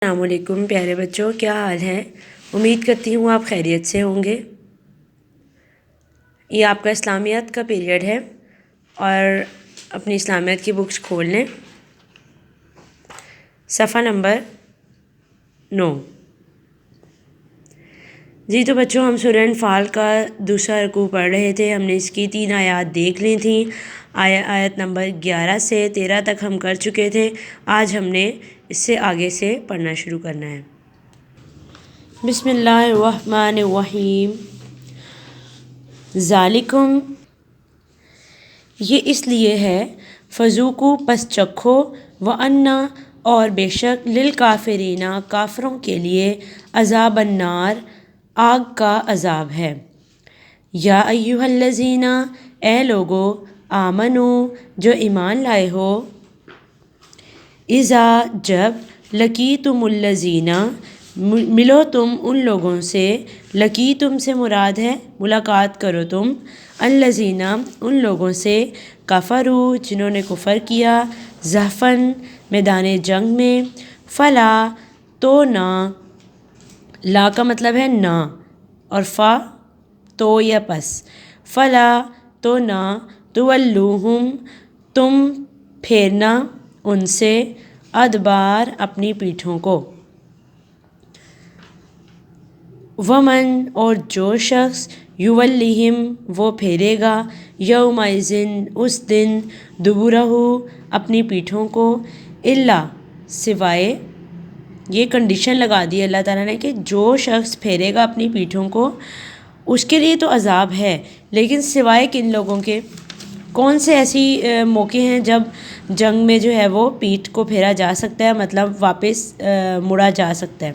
السلام علیکم پیارے بچوں، کیا حال ہے؟ امید کرتی ہوں آپ خیریت سے ہوں گے۔ یہ آپ کا اسلامیات کا پیریڈ ہے اور اپنی اسلامیات کی بکس کھول لیں۔ صفحہ نمبر 9۔ جی تو بچوں، ہم سورہ انفال کا دوسرا رکوع پڑھ رہے تھے۔ ہم نے اس کی 3 آیات دیکھ لی تھیں۔ آیت نمبر 11 سے 13 تک ہم کر چکے تھے۔ آج ہم نے اس سے آگے سے پڑھنا شروع کرنا ہے۔ بسم اللہ الرحمن الرحیم۔ ذالکم، یہ اس لیے ہے، فذوقوا، پس چکھو، وَأَنَّ، اور بے شک، للکافرین، کافروں کے لیے، عذاب النار، آگ کا عذاب ہے۔ یا ایھا الذین، اے لوگو، آمنو، جو ایمان لائے ہو، اذا، جب، لقیتم الذین، ملو تم ان لوگوں سے، لقیتم سے مراد ہے ملاقات کرو تم، الذین، ان لوگوں سے، کفروا، جنہوں نے کفر کیا، زحفاً، میدان جنگ میں، فلا، تو نہ، لا کا مطلب ہے نہ، اور فا تو یا پس، فلا، تو نہ، تولوہم، تم پھیرنا ان سے، ادبار، اپنی پیٹھوں کو، ومن، اور جو شخص، یولیہم، وہ پھیرے گا، یومئذ، اس دن، دبرہ، اپنی پیٹھوں کو، الا، سوائے، یہ کنڈیشن لگا دی اللہ تعالیٰ نے کہ جو شخص پھیرے گا اپنی پیٹھوں کو اس کے لیے تو عذاب ہے، لیکن سوائے کن لوگوں کے؟ کون سے ایسی موقع ہیں جب جنگ میں جو ہے وہ پیٹھ کو پھیرا جا سکتا ہے، مطلب واپس مڑا جا سکتا ہے؟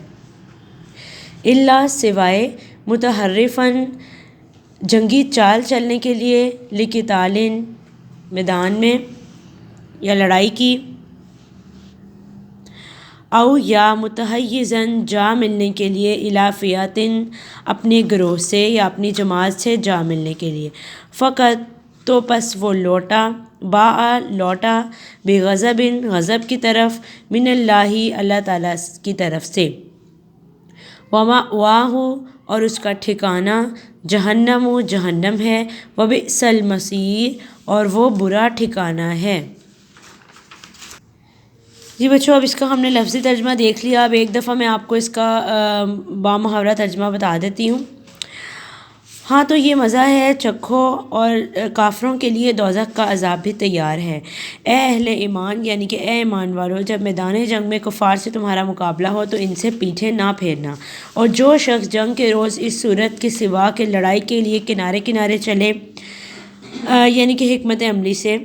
الا، سوائے، متحرفاً، جنگی چال چلنے کے لیے، لقتال، میدان میں یا لڑائی کی، او، یا متحیزاً، جا ملنے کے لیے، الی فئۃ، اپنے گروہ سے یا اپنی جماعت سے جا ملنے کے لیے، فقط، تو پس وہ لوٹا، باء، لوٹا، بغضب، غضب کی طرف، من اللہ، اللہ تعالیٰ کی طرف سے، ومأواہ، اور اس کا ٹھکانہ، جہنم، جہنم ہے، وبئس المصیر، اور وہ برا ٹھکانہ ہے۔ جی بچوں، اب اس کا ہم نے لفظی ترجمہ دیکھ لیا۔ اب ایک دفعہ میں آپ کو اس کا بامحاورہ ترجمہ بتا دیتی ہوں۔ ہاں تو یہ مزہ ہے، چکھو، اور کافروں کے لیے دوزخ کا عذاب بھی تیار ہے۔ اے اہل ایمان، یعنی کہ اے ایمان والو، جب میدان جنگ میں کفار سے تمہارا مقابلہ ہو تو ان سے پیٹھیں نہ پھیرنا، اور جو شخص جنگ کے روز اس صورت کے سوا کہ لڑائی کے لیے کنارے کنارے چلے، یعنی کہ حکمت عملی سے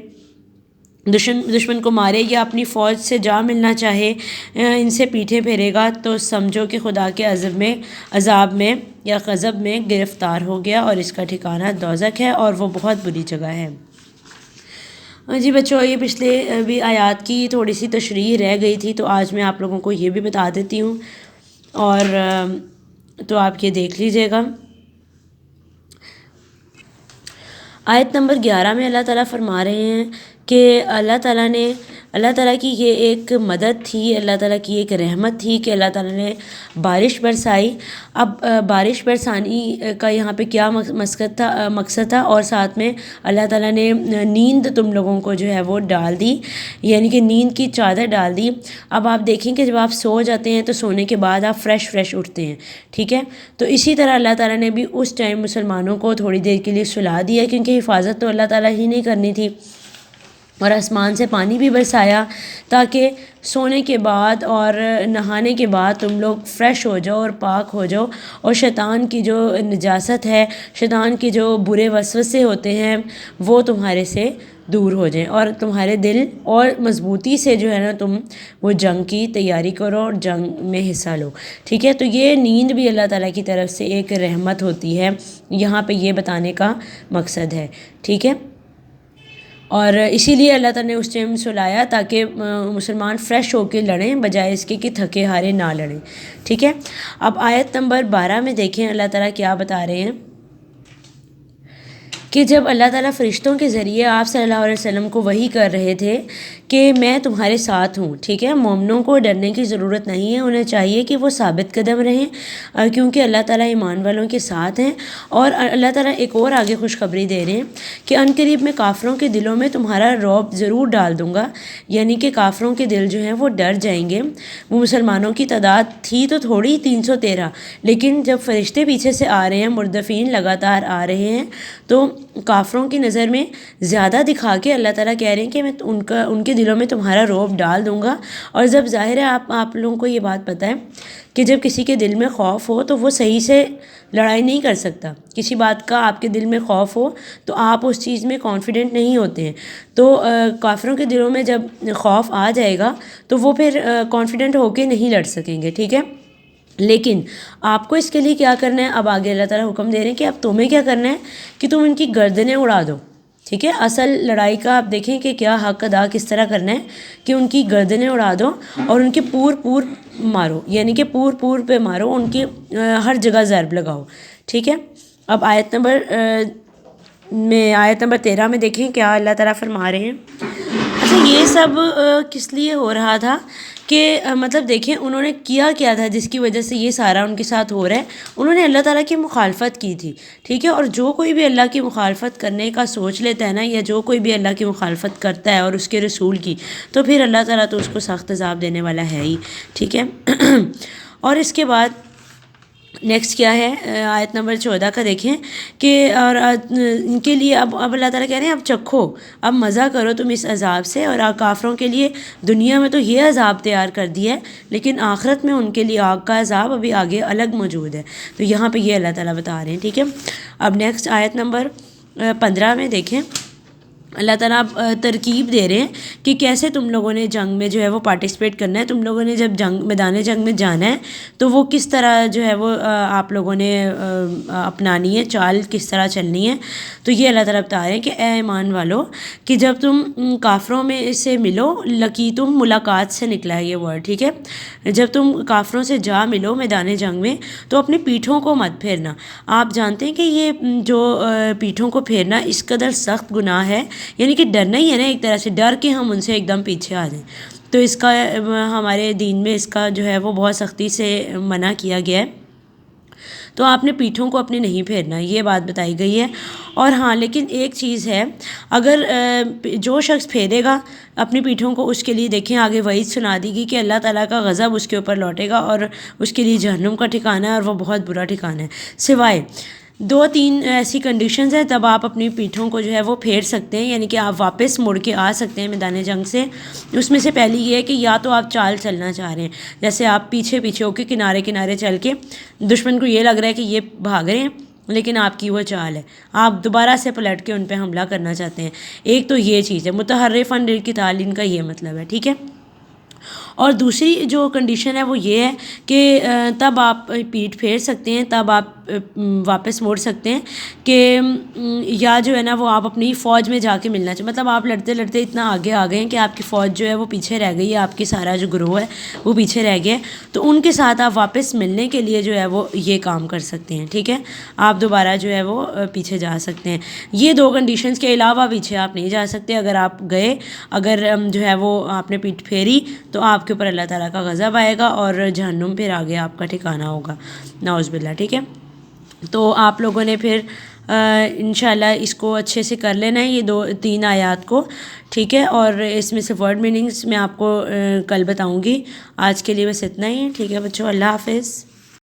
دشمن کو مارے یا اپنی فوج سے جا ملنا چاہے، ان سے پیٹھیں پھیرے گا تو سمجھو کہ خدا کے عذاب میں یا غضب میں گرفتار ہو گیا، اور اس کا ٹھکانہ دوزخ ہے، اور وہ بہت بری جگہ ہے۔ جی بچوں، یہ پچھلے بھی آیات کی تھوڑی سی تشریح رہ گئی تھی، تو آج میں آپ لوگوں کو یہ بھی بتا دیتی ہوں، اور تو آپ یہ دیکھ لیجئے گا۔ آیت نمبر 11 میں اللہ تعالیٰ فرما رہے ہیں کہ اللہ تعالیٰ کی یہ ایک مدد تھی، اللہ تعالیٰ کی ایک رحمت تھی کہ اللہ تعالیٰ نے بارش برسائی۔ اب بارش برسانی کا یہاں پہ کیا مقصد تھا، اور ساتھ میں اللہ تعالیٰ نے نیند تم لوگوں کو جو ہے وہ ڈال دی، یعنی کہ نیند کی چادر ڈال دی۔ اب آپ دیکھیں کہ جب آپ سو جاتے ہیں تو سونے کے بعد آپ فریش اٹھتے ہیں، ٹھیک ہے؟ تو اسی طرح اللہ تعالیٰ نے بھی اس ٹائم مسلمانوں کو تھوڑی دیر کے لیے سلا دیا، کیونکہ حفاظت تو اللہ تعالیٰ ہی نہیں کرنی تھی، اور آسمان سے پانی بھی برسایا تاکہ سونے کے بعد اور نہانے کے بعد تم لوگ فریش ہو جاؤ اور پاک ہو جاؤ، اور شیطان کی جو نجاست ہے، شیطان کی جو برے وسوسے ہوتے ہیں، وہ تمہارے سے دور ہو جائیں، اور تمہارے دل اور مضبوطی سے جو ہے نا تم وہ جنگ کی تیاری کرو اور جنگ میں حصہ لو، ٹھیک ہے؟ تو یہ نیند بھی اللہ تعالیٰ کی طرف سے ایک رحمت ہوتی ہے، یہاں پہ یہ بتانے کا مقصد ہے، ٹھیک ہے؟ اور اسی لیے اللہ تعالیٰ نے اس ٹائم سلایا تاکہ مسلمان فریش ہو کے لڑیں، بجائے اس کے کہ تھکے ہارے نہ لڑیں، ٹھیک ہے؟ اب آیت نمبر 12 میں دیکھیں اللہ تعالیٰ کیا بتا رہے ہیں۔ کہ جب اللہ تعالیٰ فرشتوں کے ذریعے آپ صلی اللہ علیہ وسلم کو وحی کر رہے تھے کہ میں تمہارے ساتھ ہوں، ٹھیک ہے، مومنوں کو ڈرنے کی ضرورت نہیں ہے، انہیں چاہیے کہ وہ ثابت قدم رہیں کیونکہ اللہ تعالیٰ ایمان والوں کے ساتھ ہیں۔ اور اللہ تعالیٰ ایک اور آگے خوشخبری دے رہے ہیں کہ ان قریب میں کافروں کے دلوں میں تمہارا رعب ضرور ڈال دوں گا، یعنی کہ کافروں کے دل جو ہیں وہ ڈر جائیں گے۔ وہ مسلمانوں کی تعداد تھی تو تھوڑی 313، لیکن جب فرشتے پیچھے سے آ رہے ہیں، مردفین لگاتار آ رہے ہیں، تو کافروں کی نظر میں زیادہ دکھا کے اللہ تعالیٰ کہہ رہے ہیں کہ میں ان کے دلوں میں تمہارا رعب ڈال دوں گا۔ اور جب ظاہر ہے آپ لوگوں کو یہ بات پتہ ہے کہ جب کسی کے دل میں خوف ہو تو وہ صحیح سے لڑائی نہیں کر سکتا۔ کسی بات کا آپ کے دل میں خوف ہو تو آپ اس چیز میں کانفیڈنٹ نہیں ہوتے ہیں، تو کافروں کے دلوں میں جب خوف آ جائے گا تو وہ پھر کانفیڈنٹ ہو کے نہیں لڑ سکیں گے، ٹھیک ہے۔ لیکن آپ کو اس کے لیے کیا کرنا ہے، اب آگے اللہ تعالیٰ حکم دے رہے ہیں کہ اب تمہیں کیا کرنا ہے کہ تم ان کی گردنیں اڑا دو، ٹھیک ہے۔ اصل لڑائی کا آپ دیکھیں کہ کیا حق ادا کس طرح کرنا ہے کہ ان کی گردنیں اڑا دو اور ان کے پور مارو، یعنی کہ پور پہ مارو، ان کی ہر جگہ ضرب لگاؤ، ٹھیک ہے۔ اب آیت نمبر 13 میں دیکھیں کیا اللہ تعالیٰ فرما رہے ہیں۔ اچھا، یہ سب کس لیے ہو رہا تھا کہ مطلب دیکھیں انہوں نے کیا تھا جس کی وجہ سے یہ سارا ان کے ساتھ ہو رہا ہے۔ انہوں نے اللہ تعالیٰ کی مخالفت کی تھی، ٹھیک ہے۔ اور جو کوئی بھی اللہ کی مخالفت کرنے کا سوچ لیتا ہے نا، یا جو کوئی بھی اللہ کی مخالفت کرتا ہے اور اس کے رسول کی، تو پھر اللہ تعالیٰ تو اس کو سخت عذاب دینے والا ہے ہی، ٹھیک ہے۔ اور اس کے بعد نیکسٹ کیا ہے، آیت نمبر 14 کا دیکھیں کہ اور ان کے لیے اب اللہ تعالیٰ کہہ رہے ہیں اب چکھو، اب مزہ کرو تم اس عذاب سے۔ اور کافروں کے لیے دنیا میں تو یہ عذاب تیار کر دیا ہے، لیکن آخرت میں ان کے لیے آگ کا عذاب ابھی آگے الگ موجود ہے۔ تو یہاں پہ یہ اللہ تعالیٰ بتا رہے ہیں، ٹھیک ہے۔ اب نیکسٹ آیت نمبر 15 میں دیکھیں اللہ تعالیٰ اب ترکیب دے رہے ہیں کہ کیسے تم لوگوں نے جنگ میں جو ہے وہ پارٹیسپیٹ کرنا ہے۔ تم لوگوں نے جب میدان جنگ میں جانا ہے تو وہ کس طرح جو ہے وہ آپ لوگوں نے اپنانی ہے، چال کس طرح چلنی ہے۔ تو یہ اللہ تعالیٰ بتا رہے ہیں کہ اے ایمان والو کہ جب تم کافروں میں سے ملو، لقیتم ملاقات سے نکلا ہے یہ ورڈ، ٹھیک ہے۔ جب تم کافروں سے جا ملو میدان جنگ میں تو اپنی پیٹھوں کو مت پھیرنا۔ آپ جانتے ہیں کہ یہ جو پیٹھوں کو پھیرنا اس قدر سخت گناہ ہے، یعنی کہ ڈرنا ہی ہے نا ایک طرح سے، ڈر کے ہم ان سے ایک دم پیچھے آ جائیں۔ تو اس کا ہمارے دین میں اس کا جو ہے وہ بہت سختی سے منع کیا گیا ہے۔ تو آپ نے پیٹھوں کو اپنے نہیں پھیرنا، یہ بات بتائی گئی ہے۔ اور ہاں لیکن ایک چیز ہے، اگر جو شخص پھیرے گا اپنی پیٹھوں کو، اس کے لیے دیکھیں آگے وعید سنا دی گئی کہ اللہ تعالیٰ کا غضب اس کے اوپر لوٹے گا اور اس کے لیے جہنم کا ٹھکانہ ہے اور وہ بہت برا ٹھکانہ ہے۔ سوائے 2-3 ایسی کنڈیشنز ہیں تب آپ اپنی پیٹھوں کو جو ہے وہ پھیر سکتے ہیں، یعنی کہ آپ واپس مڑ کے آ سکتے ہیں میدان جنگ سے۔ اس میں سے پہلی یہ ہے کہ یا تو آپ چال چلنا چاہ رہے ہیں، جیسے آپ پیچھے ہو کے کنارے چل کے، دشمن کو یہ لگ رہا ہے کہ یہ بھاگ رہے ہیں لیکن آپ کی وہ چال ہے، آپ دوبارہ سے پلٹ کے ان پہ حملہ کرنا چاہتے ہیں۔ ایک تو یہ چیز ہے، متحرفاً للقتال ان کا یہ مطلب ہے، ٹھیک ہے۔ اور دوسری جو کنڈیشن ہے وہ یہ ہے کہ تب آپ پیٹھ پھیر سکتے ہیں، تب آپ واپس موڑ سکتے ہیں کہ یا جو ہے نا وہ آپ اپنی فوج میں جا کے ملنا چاہیے، مطلب آپ لڑتے اتنا آگے آ گئے ہیں کہ آپ کی فوج جو ہے وہ پیچھے رہ گئی ہے، آپ کی سارا جو گروہ ہے وہ پیچھے رہ گیا ہے، تو ان کے ساتھ آپ واپس ملنے کے لیے جو ہے وہ یہ کام کر سکتے ہیں، ٹھیک ہے۔ آپ دوبارہ جو ہے وہ پیچھے جا سکتے ہیں۔ یہ 2 کنڈیشنز کے علاوہ پیچھے آپ نہیں جا سکتے۔ اگر آپ گئے، اگر جو ہے وہ آپ نے پیٹھ پھیری تو آپ کے اوپر اللہ تعالیٰ کا غضب آئے گا اور جہنم پھر آگے آپ کا ٹھکانہ ہوگا، نعوذ باللہ، ٹھیک ہے۔ تو آپ لوگوں نے پھر انشاءاللہ اس کو اچھے سے کر لینا ہے، یہ 2-3 آیات کو، ٹھیک ہے۔ اور اس میں سے ورڈ میننگز میں آپ کو کل بتاؤں گی۔ آج کے لیے بس اتنا ہی، ٹھیک ہے بچوں، اللہ حافظ۔